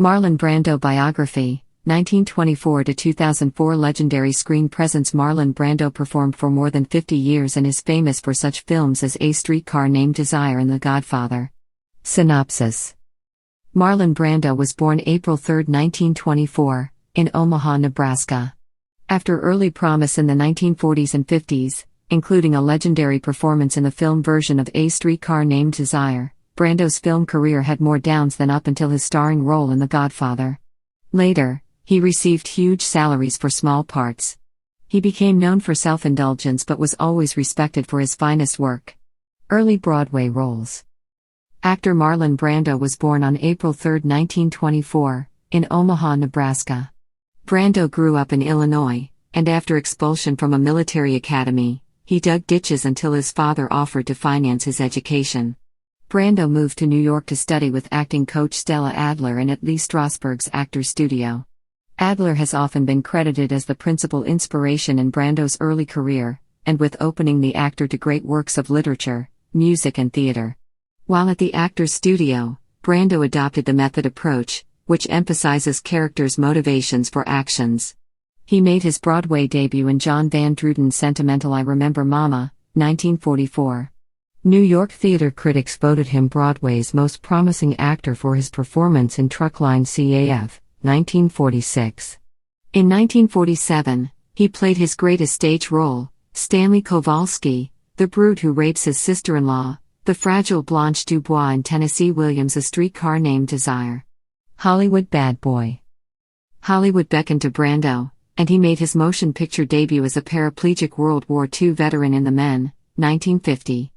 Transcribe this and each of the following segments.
Marlon Brando Biography, 1924–2004 Legendary screen presence Marlon Brando performed for more than 50 years and is famous for such films as A Streetcar Named Desire and The Godfather. Synopsis. Marlon Brando was born April 3, 1924, in Omaha, Nebraska. After early promise in the 1940s and 50s, including a legendary performance in the film version of A Streetcar Named Desire, Brando's film career had more downs than up until his starring role in The Godfather. Later, he received huge salaries for small parts. He became known for self-indulgence but was always respected for his finest work. Early Broadway roles. Actor Marlon Brando was born on April 3, 1924, in Omaha, Nebraska. Brando grew up in Illinois, and after expulsion from a military academy, he dug ditches until his father offered to finance his education. Brando moved to New York to study with acting coach Stella Adler and at Lee Strasberg's Actors Studio. Adler has often been credited as the principal inspiration in Brando's early career, and with opening the actor to great works of literature, music and theater. While at the Actors Studio, Brando adopted the method approach, which emphasizes characters' motivations for actions. He made his Broadway debut in John Van Druden's sentimental I Remember Mama, 1944. New York theater critics voted him Broadway's most promising actor for his performance in Truckline CAF, 1946. In 1947, he played his greatest stage role, Stanley Kowalski, the brute who rapes his sister-in-law, the fragile Blanche Dubois in Tennessee Williams' A Streetcar Named Desire. Hollywood Bad Boy. Hollywood beckoned to Brando, and he made his motion picture debut as a paraplegic World War II veteran in The Men, 1950.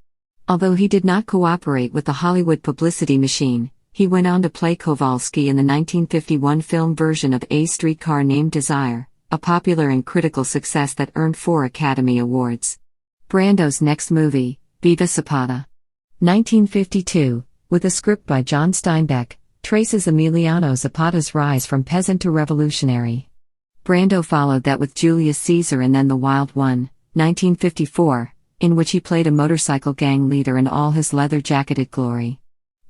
Although he did not cooperate with the Hollywood publicity machine, he went on to play Kowalski in the 1951 film version of A Streetcar Named Desire, a popular and critical success that earned 4 Academy Awards. Brando's next movie, Viva Zapata, 1952, with a script by John Steinbeck, traces Emiliano Zapata's rise from peasant to revolutionary. Brando followed that with Julius Caesar and then The Wild One, 1954, in which he played a motorcycle gang leader in all his leather-jacketed glory.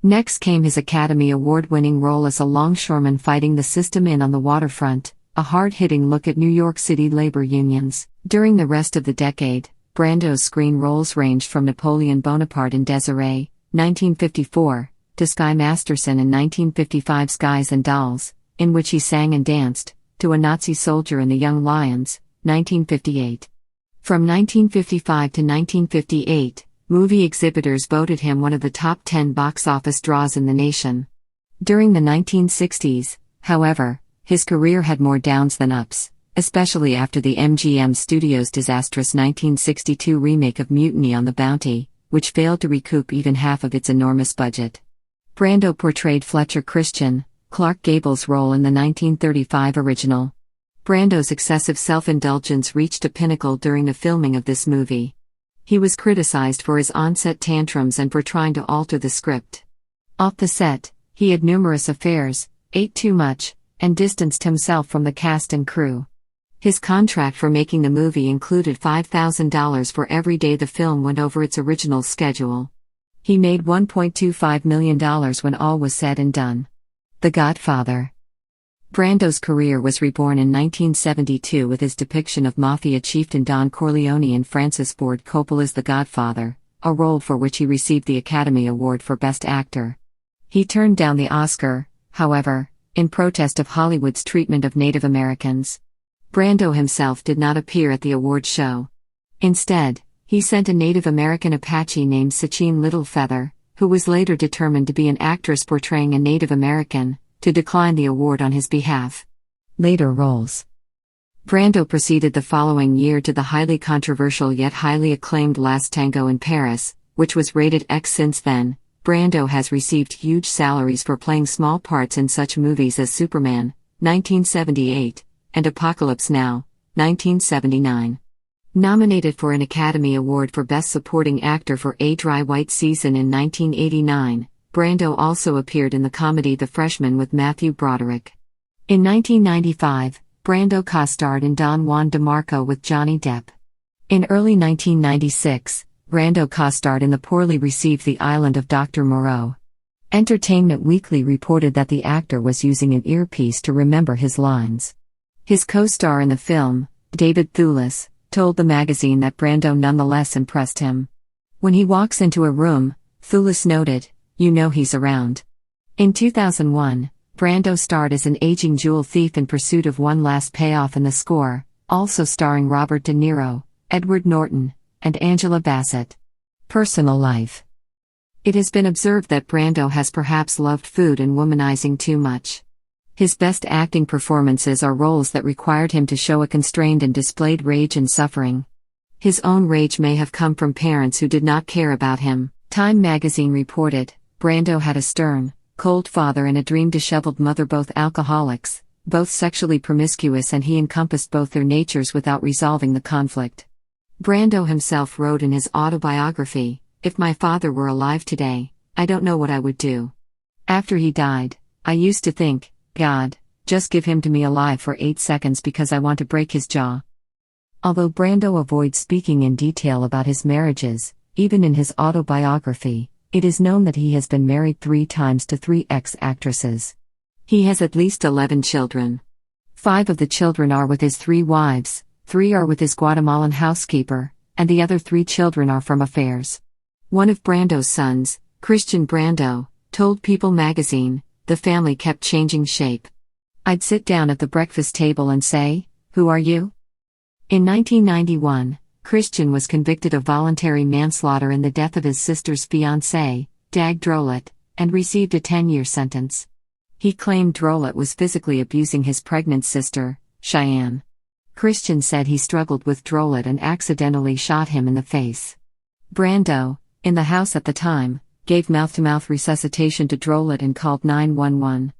Next came his Academy Award-winning role as a longshoreman fighting the system in On the Waterfront, a hard-hitting look at New York City labor unions. During the rest of the decade, Brando's screen roles ranged from Napoleon Bonaparte in Desiree, 1954, to Sky Masterson in 1955's Guys and Dolls, in which he sang and danced, to a Nazi soldier in The Young Lions, 1958. From 1955 to 1958, movie exhibitors voted him one of the top 10 box office draws in the nation. During the 1960s, however, his career had more downs than ups, especially after the MGM Studios' disastrous 1962 remake of Mutiny on the Bounty, which failed to recoup even half of its enormous budget. Brando portrayed Fletcher Christian, Clark Gable's role in the 1935 original. Brando's excessive self-indulgence reached a pinnacle during the filming of this movie. He was criticized for his on-set tantrums and for trying to alter the script. Off the set, he had numerous affairs, ate too much, and distanced himself from the cast and crew. His contract for making the movie included $5,000 for every day the film went over its original schedule. He made $1.25 million when all was said and done. The Godfather. Brando's career was reborn in 1972 with his depiction of mafia chieftain Don Corleone in Francis Ford Coppola's The Godfather, a role for which he received the Academy Award for Best Actor. He turned down the Oscar, however, in protest of Hollywood's treatment of Native Americans. Brando himself did not appear at the award show. Instead, he sent a Native American Apache named Sacheen Littlefeather, who was later determined to be an actress portraying a Native American, to decline the award on his behalf. Later roles. Brando proceeded the following year to the highly controversial yet highly acclaimed Last Tango in Paris, which was rated X. Since then, Brando has received huge salaries for playing small parts in such movies as Superman, 1978, and Apocalypse Now, 1979. Nominated for an Academy Award for Best Supporting Actor for A Dry White Season in 1989, Brando also appeared in the comedy The Freshman with Matthew Broderick. In 1995, Brando co-starred in Don Juan DeMarco with Johnny Depp. In early 1996, Brando co-starred in the poorly received The Island of Dr. Moreau. Entertainment Weekly reported that the actor was using an earpiece to remember his lines. His co-star in the film, David Thewlis, told the magazine that Brando nonetheless impressed him. When he walks into a room, Thewlis noted, "You know he's around." In 2001, Brando starred as an aging jewel thief in pursuit of one last payoff in The Score, also starring Robert De Niro, Edward Norton, and Angela Bassett. Personal life. It has been observed that Brando has perhaps loved food and womanizing too much. His best acting performances are roles that required him to show a constrained and displayed rage and suffering. His own rage may have come from parents who did not care about him. Time magazine reported, Brando had a stern, cold father and a dream-disheveled mother, both alcoholics, both sexually promiscuous, and he encompassed both their natures without resolving the conflict. Brando himself wrote in his autobiography, "If my father were alive today, I don't know what I would do. After he died, I used to think, God, just give him to me alive for 8 seconds because I want to break his jaw." Although Brando avoids speaking in detail about his marriages, even in his autobiography, it is known that he has been married 3 times to 3 ex-actresses. He has at least 11 children. 5 of the children are with his 3 wives, 3 are with his Guatemalan housekeeper, and the other 3 children are from affairs. One of Brando's sons, Christian Brando, told People magazine, "The family kept changing shape. I'd sit down at the breakfast table and say, 'Who are you?'" In 1991, Christian was convicted of voluntary manslaughter in the death of his sister's fiancé, Dag Drolet, and received a 10-year sentence. He claimed Drolet was physically abusing his pregnant sister, Cheyenne. Christian said he struggled with Drolet and accidentally shot him in the face. Brando, in the house at the time, gave mouth-to-mouth resuscitation to Drolet and called 911.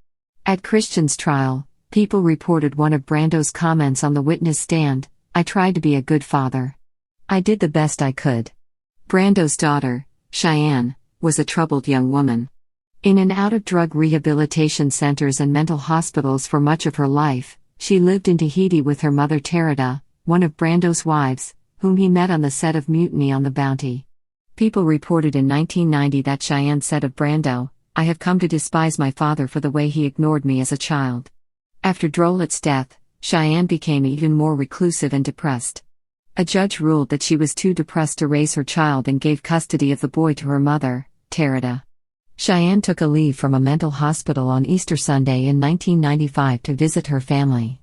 At Christian's trial, People reported one of Brando's comments on the witness stand, "I tried to be a good father. I did the best I could." Brando's daughter, Cheyenne, was a troubled young woman. In and out of drug rehabilitation centers and mental hospitals for much of her life, she lived in Tahiti with her mother Terida, one of Brando's wives, whom he met on the set of Mutiny on the Bounty. People reported in 1990 that Cheyenne said of Brando, "I have come to despise my father for the way he ignored me as a child." After Drolet's death, Cheyenne became even more reclusive and depressed. A judge ruled that she was too depressed to raise her child and gave custody of the boy to her mother, Terida. Cheyenne took a leave from a mental hospital on Easter Sunday in 1995 to visit her family.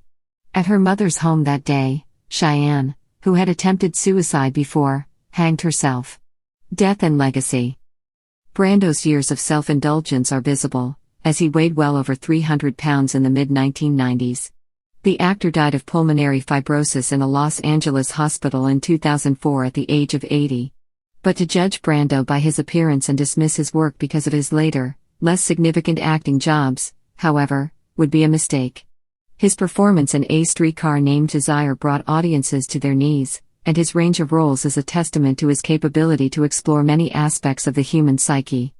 At her mother's home that day, Cheyenne, who had attempted suicide before, hanged herself. Death and legacy. Brando's years of self-indulgence are visible, as he weighed well over 300 pounds in the mid-1990s. The actor died of pulmonary fibrosis in a Los Angeles hospital in 2004 at the age of 80. But to judge Brando by his appearance and dismiss his work because of his later, less significant acting jobs, however, would be a mistake. His performance in A Streetcar Named Desire brought audiences to their knees, and his range of roles is a testament to his capability to explore many aspects of the human psyche.